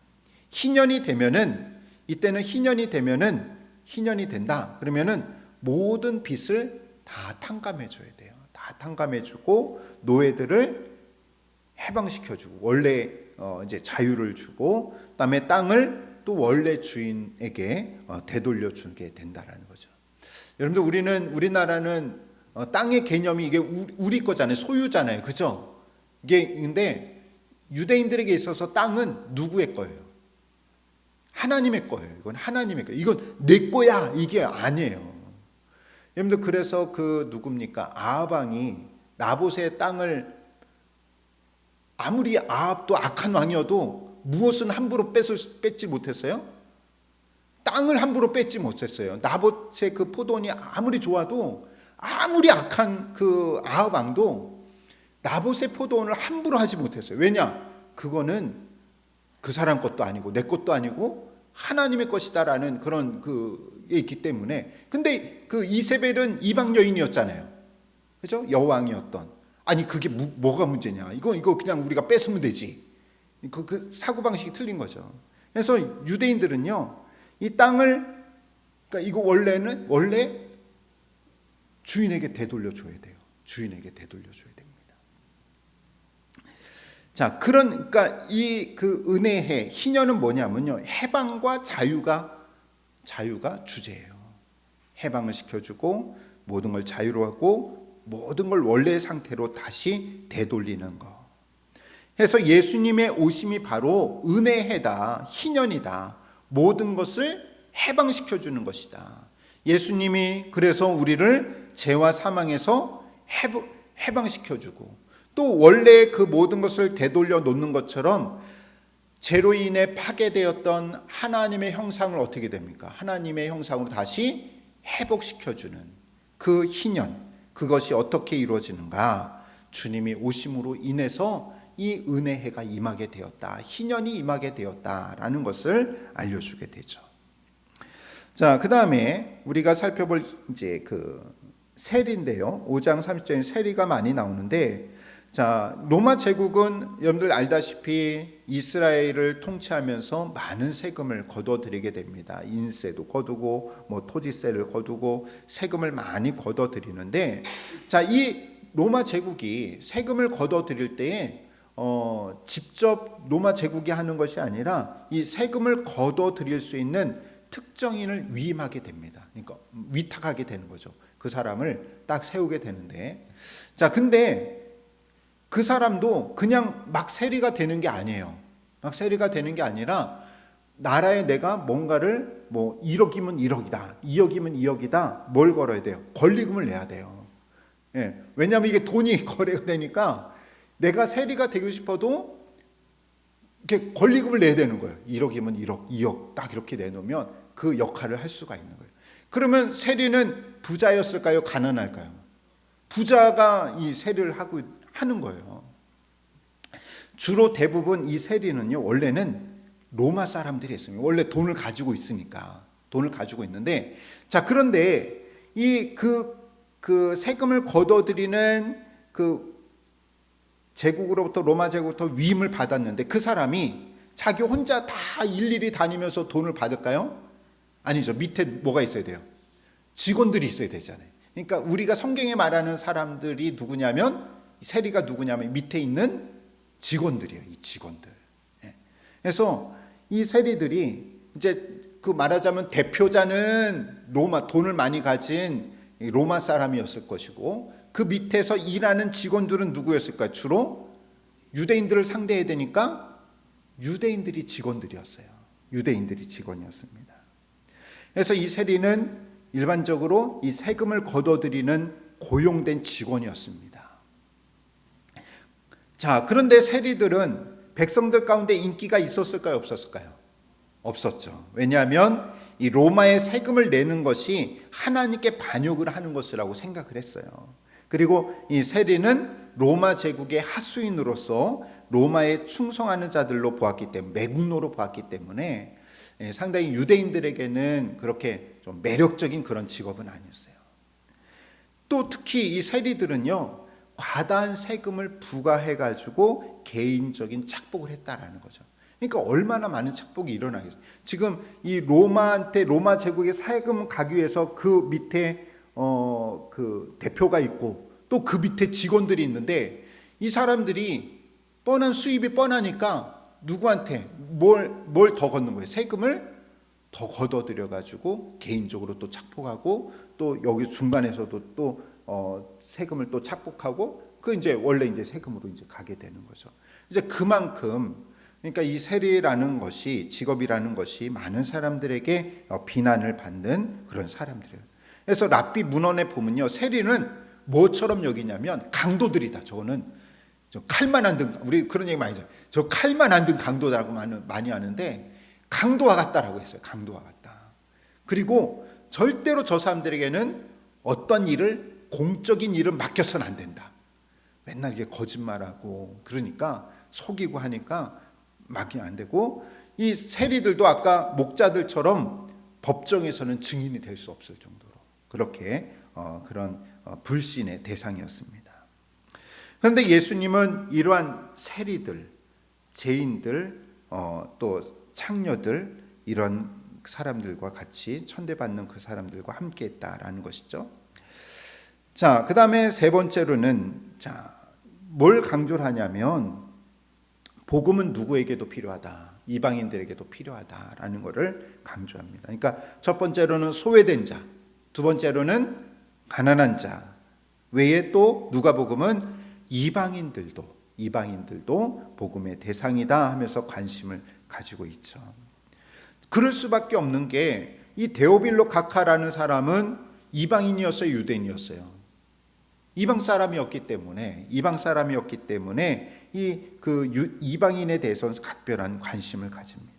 희년이 되면은, 이때는 희년이 된다. 그러면은 모든 빚을 다 다 탕감해 줘야 돼요. 다 탕감해 주고 노예들을 해방시켜주고 원래 이제 자유를 주고 그다음에 땅을 또 원래 주인에게 되돌려 주게 된다라는 거죠. 여러분들 우리나라는 땅의 개념이 이게 우리 거잖아요. 소유잖아요. 그죠? 이게 근데 유대인들에게 있어서 땅은 누구의 거예요? 하나님의 거예요. 이건 하나님의 거예요. 이건 내 거야. 이게 아니에요. 여러분들 그래서 그 누굽니까? 아합 왕이 나봇의 땅을 아무리 아합도 악한 왕이어도 무엇은 함부로 뺏지 못했어요? 땅을 함부로 뺏지 못했어요. 나봇의 그 포도원이 아무리 좋아도 아무리 악한 그 아합 왕도 나봇의 포도원을 함부로 하지 못했어요. 왜냐? 그거는 그 사람 것도 아니고 내 것도 아니고 하나님의 것이다라는 그런 그게 있기 때문에. 근데 그 이세벨은 이방 여인이었잖아요. 그죠? 여왕이었던. 아니 그게 뭐가 문제냐? 이거 그냥 우리가 뺏으면 되지. 그 사고 방식이 틀린 거죠. 그래서 유대인들은요, 이 땅을 그러니까 이거 원래 주인에게 되돌려 줘야 돼요. 주인에게 되돌려 줘야 됩니다. 자, 그러니까 이 그 은혜의 희년은 뭐냐면요, 해방과 자유가 주제예요. 해방을 시켜주고 모든 걸 자유로 하고 모든 걸 원래의 상태로 다시 되돌리는 것. 해서 예수님의 오심이 바로 은혜해다, 희년이다. 모든 것을 해방시켜주는 것이다. 예수님이 그래서 우리를 죄와 사망에서 해방시켜주고 또 원래 그 모든 것을 되돌려 놓는 것처럼 죄로 인해 파괴되었던 하나님의 형상을 어떻게 됩니까? 하나님의 형상으로 다시 회복시켜주는 그 희년, 그것이 어떻게 이루어지는가? 주님이 오심으로 인해서 이 은혜해가 임하게 되었다, 희년이 임하게 되었다라는 것을 알려주게 되죠. 자, 그 다음에 우리가 살펴볼 이제 그 세리인데요. 5장 30절에 세리가 많이 나오는데, 자, 로마 제국은 여러분들 알다시피 이스라엘을 통치하면서 많은 세금을 거둬들이게 됩니다. 인세도 거두고 뭐 토지세를 거두고 세금을 많이 거둬들이는데, 자, 이 로마 제국이 세금을 거둬들일 때에 직접 로마 제국이 하는 것이 아니라 이 세금을 거둬들일 수 있는 특정인을 위임하게 됩니다. 그러니까 위탁하게 되는 거죠. 그 사람을 딱 세우게 되는데, 자, 근데 그 사람도 그냥 막 세리가 되는 게 아니에요. 막 세리가 되는 게 아니라 나라에 내가 뭔가를 뭐 1억이면 1억이다, 2억이면 2억이다, 뭘 걸어야 돼요? 권리금을 내야 돼요. 예, 왜냐하면 이게 돈이 거래가 되니까 내가 세리가 되고 싶어도 이렇게 권리금을 내야 되는 거예요. 1억이면 1억, 2억 딱 이렇게 내놓으면 그 역할을 할 수가 있는 거예요. 그러면 세리는 부자였을까요? 가난할까요? 부자가 이 세리를 하는 거예요. 주로 대부분 이 세리는요, 원래는 로마 사람들이 했습니다. 원래 돈을 가지고 있으니까 돈을 가지고 있는데, 자, 그런데 이 그 세금을 거둬들이는 그 제국으로부터 로마 제국부터 위임을 받았는데 그 사람이 자기 혼자 다 일일이 다니면서 돈을 받을까요? 아니죠. 밑에 뭐가 있어야 돼요? 직원들이 있어야 되잖아요. 그러니까 우리가 성경에 말하는 사람들이 누구냐면, 세리가 누구냐면 밑에 있는 직원들이에요. 이 직원들. 그래서 이 세리들이 이제 그 말하자면 대표자는 로마, 돈을 많이 가진 로마 사람이었을 것이고, 그 밑에서 일하는 직원들은 누구였을까요? 주로 유대인들을 상대해야 되니까 유대인들이 직원들이었어요. 유대인들이 직원이었습니다. 그래서 이 세리는 일반적으로 이 세금을 거둬들이는 고용된 직원이었습니다. 자, 그런데 세리들은 백성들 가운데 인기가 있었을까요? 없었을까요? 없었죠. 왜냐하면 이 로마의 세금을 내는 것이 하나님께 반역을 하는 것이라고 생각을 했어요. 그리고 이 세리는 로마 제국의 하수인으로서 로마에 충성하는 자들로 보았기 때문에, 매국노로 보았기 때문에 상당히 유대인들에게는 그렇게 좀 매력적인 그런 직업은 아니었어요. 또 특히 이 세리들은요, 과다한 세금을 부과해가지고 개인적인 착복을 했다라는 거죠. 그러니까 얼마나 많은 착복이 일어나겠어요. 지금 이 로마 제국의 세금 가기 위해서 그 밑에 그 대표가 있고 또 그 밑에 직원들이 있는데 이 사람들이 뻔한 수입이 뻔하니까 누구한테 뭘 더 걷는 거예요? 세금을 더 걷어들여 가지고 개인적으로 또 착복하고 또 여기 중간에서도 또 세금을 또 착복하고 그 이제 원래 이제 세금으로 이제 가게 되는 거죠. 이제 그만큼 그러니까 이 세리라는 것이 직업이라는 것이 많은 사람들에게 비난을 받는 그런 사람들이에요. 그래서 랍비 문헌에 보면요, 세리는 뭐처럼 여기냐면 강도들이다. 저거는 저 칼만 안 든, 우리 그런 얘기 많이 하죠. 저 칼만 안 든 강도라고 많이 하는데 강도와 같다라고 했어요. 강도와 같다. 그리고 절대로 저 사람들에게는 어떤 일을 공적인 일을 맡겨서는 안 된다. 맨날 이게 거짓말하고 그러니까 속이고 하니까 맡기면 안 되고 이 세리들도 아까 목자들처럼 법정에서는 증인이 될 수 없을 정도로 그렇게 그런 불신의 대상이었습니다. 그런데 예수님은 이러한 세리들, 죄인들, 또 창녀들 이런 사람들과 같이 천대받는 그 사람들과 함께했다라는 것이죠. 자, 그 다음에 세 번째로는 뭘 강조를 하냐면 복음은 누구에게도 필요하다. 이방인들에게도 필요하다라는 것을 강조합니다. 그러니까 첫 번째로는 소외된 자, 두 번째로는 가난한 자 외에 또 누가복음은 이방인들도 복음의 대상이다 하면서 관심을 가지고 있죠. 그럴 수밖에 없는 게 이 데오빌로 가카라는 사람은 이방인이었어요, 유대인이었어요? 이방 사람이었기 때문에 이방인에 대해서는 각별한 관심을 가집니다.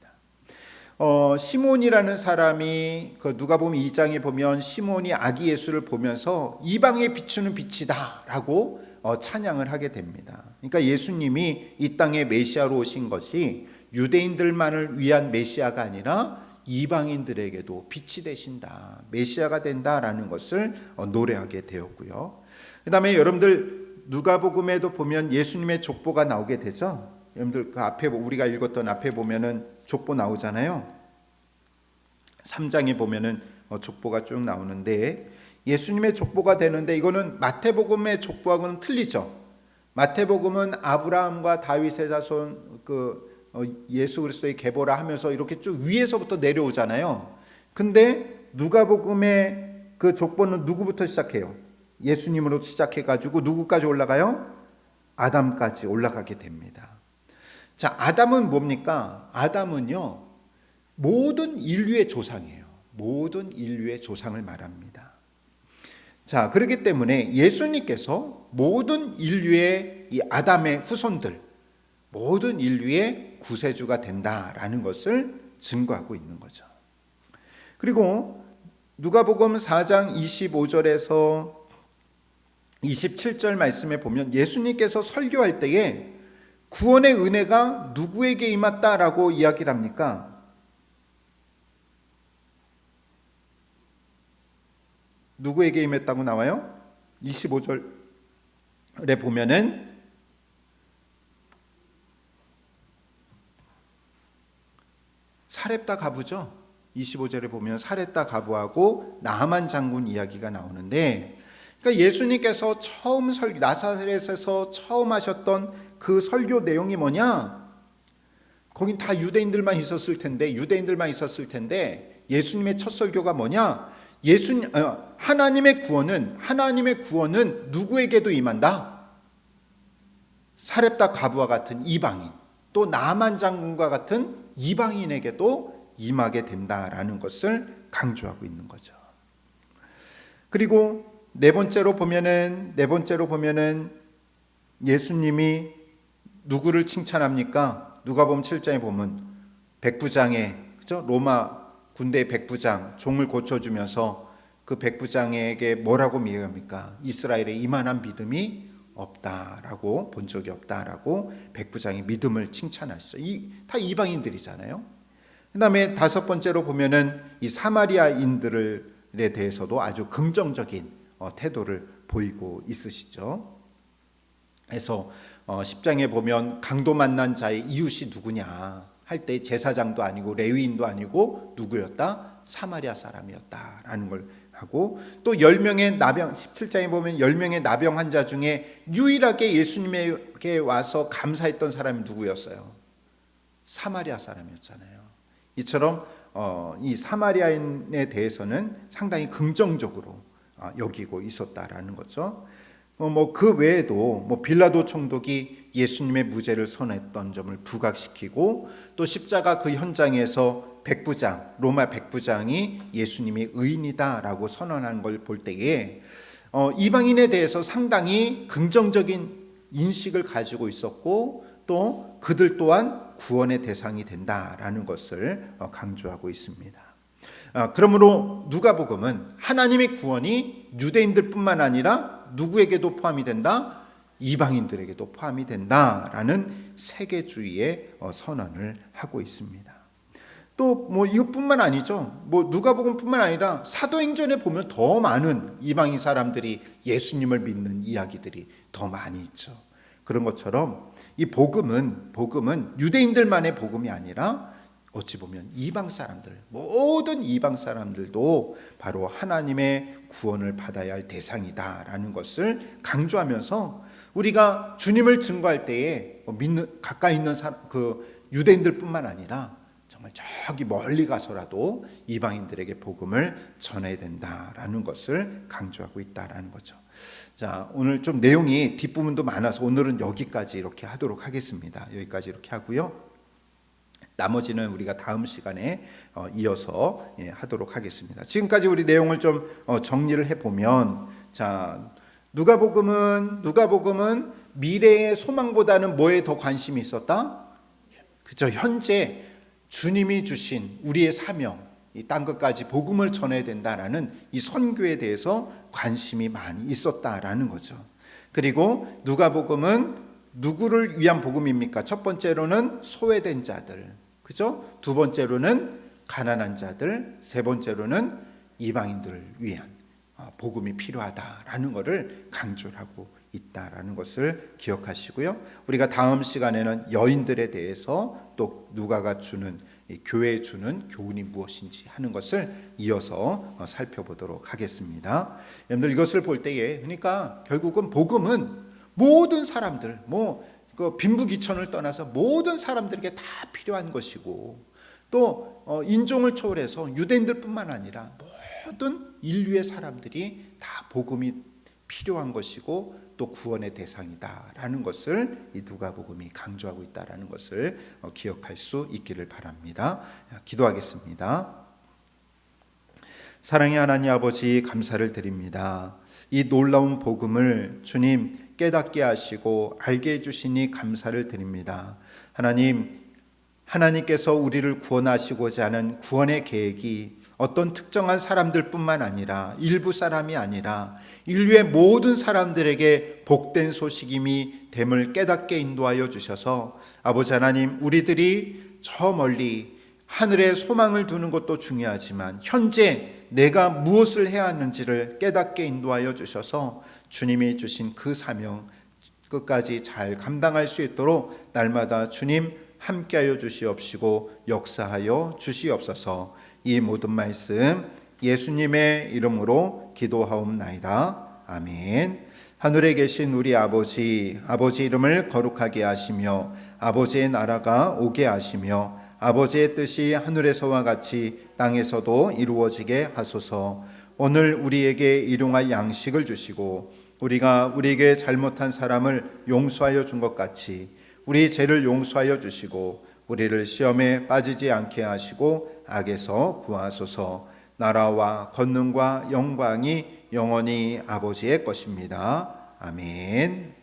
시몬이라는 사람이 그 누가복음 2장에 보면 시몬이 아기 예수를 보면서 이방에 비추는 빛이다라고 찬양을 하게 됩니다. 그러니까 예수님이 이 땅에 메시아로 오신 것이 유대인들만을 위한 메시아가 아니라 이방인들에게도 빛이 되신다, 메시아가 된다라는 것을 노래하게 되었고요. 그 다음에 여러분들 누가복음에도 보면 예수님의 족보가 나오게 되죠. 여러분들 그 앞에 우리가 읽었던 앞에 보면은 족보 나오잖아요. 3장에 보면은 족보가 쭉 나오는데 예수님의 족보가 되는데 이거는 마태복음의 족보하고는 틀리죠. 마태복음은 아브라함과 다윗의 자손 예수 그리스도의 계보라 하면서 이렇게 쭉 위에서부터 내려오잖아요. 근데 누가복음의 그 족보는 누구부터 시작해요? 예수님으로 시작해가지고 누구까지 올라가요? 아담까지 올라가게 됩니다. 자, 아담은 뭡니까? 아담은요, 모든 인류의 조상이에요. 모든 인류의 조상을 말합니다. 자, 그렇기 때문에 예수님께서 모든 인류의 이 아담의 후손들, 모든 인류의 구세주가 된다라는 것을 증거하고 있는 거죠. 그리고 누가복음 4장 25절에서 27절 말씀에 보면 예수님께서 설교할 때에 구원의 은혜가 누구에게 임했다라고 이야기를 합니까? 누구에게 임했다고 나와요? 25절에 보면은 사렙다 가부죠. 25절에 보면 사렙다 가부하고 나하만 장군 이야기가 나오는데, 그러니까 예수님께서 처음 나사렛에서 처음 하셨던 그 설교 내용이 뭐냐? 거긴 다 유대인들만 있었을 텐데 예수님의 첫 설교가 뭐냐? 하나님의 구원은 누구에게도 임한다. 사렙다 가부와 같은 이방인, 또 나만 장군과 같은 이방인에게도 임하게 된다라는 것을 강조하고 있는 거죠. 그리고 네 번째로 보면은 예수님이 누구를 칭찬합니까? 누가복음 7장에 보면 백부장의, 그죠? 로마 군대 백부장 종을 고쳐주면서 그 백부장에게 뭐라고 미행합니까? 이스라엘에 이만한 믿음이 없다라고, 본 적이 없다라고 백부장의 믿음을 칭찬하시죠. 다 이방인들이잖아요. 그 다음에 다섯 번째로 보면은 이 사마리아인들에 대해서도 아주 긍정적인 태도를 보이고 있으시죠. 그래서 10장에 보면 강도 만난 자의 이웃이 누구냐 할 때 제사장도 아니고 레위인도 아니고 누구였다? 사마리아 사람이었다라는 걸 하고 또 10명의 나병 17장에 보면 10명의 나병 환자 중에 유일하게 예수님에게 와서 감사했던 사람이 누구였어요? 사마리아 사람이었잖아요. 이처럼 이 사마리아인에 대해서는 상당히 긍정적으로 여기고 있었다라는 거죠. 그 외에도 빌라도 총독이 예수님의 무죄를 선언했던 점을 부각시키고 또 십자가 그 현장에서 로마 백부장이 예수님이 의인이다라고 선언한 걸 볼 때에 이방인에 대해서 상당히 긍정적인 인식을 가지고 있었고 또 그들 또한 구원의 대상이 된다라는 것을 강조하고 있습니다. 그러므로 누가복음은 하나님의 구원이 유대인들뿐만 아니라 누구에게도 포함이 된다? 이방인들에게도 포함이 된다라는 세계주의의 선언을 하고 있습니다. 또 이것뿐만 아니죠. 누가복음뿐만 아니라 사도행전에 보면 더 많은 이방인 사람들이 예수님을 믿는 이야기들이 더 많이 있죠. 그런 것처럼 이 복음은 유대인들만의 복음이 아니라 어찌 보면 이방 사람들, 모든 이방 사람들도 바로 하나님의 구원을 받아야 할 대상이다라는 것을 강조하면서 우리가 주님을 증거할 때에 가까이 있는 유대인들뿐만 아니라 정말 저기 멀리 가서라도 이방인들에게 복음을 전해야 된다라는 것을 강조하고 있다라는 거죠. 자, 오늘 좀 내용이 뒷부분도 많아서 오늘은 여기까지 이렇게 하도록 하겠습니다. 여기까지 이렇게 하고요. 나머지는 우리가 다음 시간에 이어서 하도록 하겠습니다. 지금까지 우리 내용을 좀 정리를 해보면, 자, 누가복음은 미래의 소망보다는 뭐에 더 관심이 있었다? 그죠? 현재 주님이 주신 우리의 사명, 이 땅 끝까지 복음을 전해야 된다라는 이 선교에 대해서 관심이 많이 있었다라는 거죠. 그리고 누가복음은 누구를 위한 복음입니까? 첫 번째로는 소외된 자들, 그죠? 두 번째로는 가난한 자들, 세 번째로는 이방인들을 위한 복음이 필요하다라는 것을 강조를 하고 있다라는 것을 기억하시고요. 우리가 다음 시간에는 여인들에 대해서 또 누가가 주는 교회에 주는 교훈이 무엇인지 하는 것을 이어서 살펴보도록 하겠습니다. 여러분들 이것을 볼 때에 그러니까 결국은 복음은 모든 사람들 빈부귀천을 떠나서 모든 사람들에게 다 필요한 것이고 또 인종을 초월해서 유대인들뿐만 아니라 모든 인류의 사람들이 다 복음이 필요한 것이고 또 구원의 대상이다라는 것을 이 누가복음이 강조하고 있다라는 것을 기억할 수 있기를 바랍니다. 기도하겠습니다. 사랑의 하나님 아버지 감사를 드립니다. 이 놀라운 복음을 주님 깨닫게 하시고 알게 해주시니 감사를 드립니다. 하나님께서 우리를 구원하시고자 하는 구원의 계획이 어떤 특정한 사람들뿐만 아니라 일부 사람이 아니라 인류의 모든 사람들에게 복된 소식임이 됨을 깨닫게 인도하여 주셔서 아버지 하나님, 우리들이 저 멀리 하늘에 소망을 두는 것도 중요하지만 현재 내가 무엇을 해야 하는지를 깨닫게 인도하여 주셔서 주님이 주신 그 사명 끝까지 잘 감당할 수 있도록 날마다 주님 함께하여 주시옵시고 역사하여 주시옵소서. 이 모든 말씀 예수님의 이름으로 기도하옵나이다. 아멘. 하늘에 계신 우리 아버지 이름을 거룩하게 하시며 아버지의 나라가 오게 하시며 아버지의 뜻이 하늘에서와 같이 땅에서도 이루어지게 하소서. 오늘 우리에게 일용할 양식을 주시고 우리가 우리에게 잘못한 사람을 용서하여 준 것 같이 우리 죄를 용서하여 주시고 우리를 시험에 빠지지 않게 하시고 악에서 구하소서. 나라와 권능과 영광이 영원히 아버지의 것입니다. 아멘.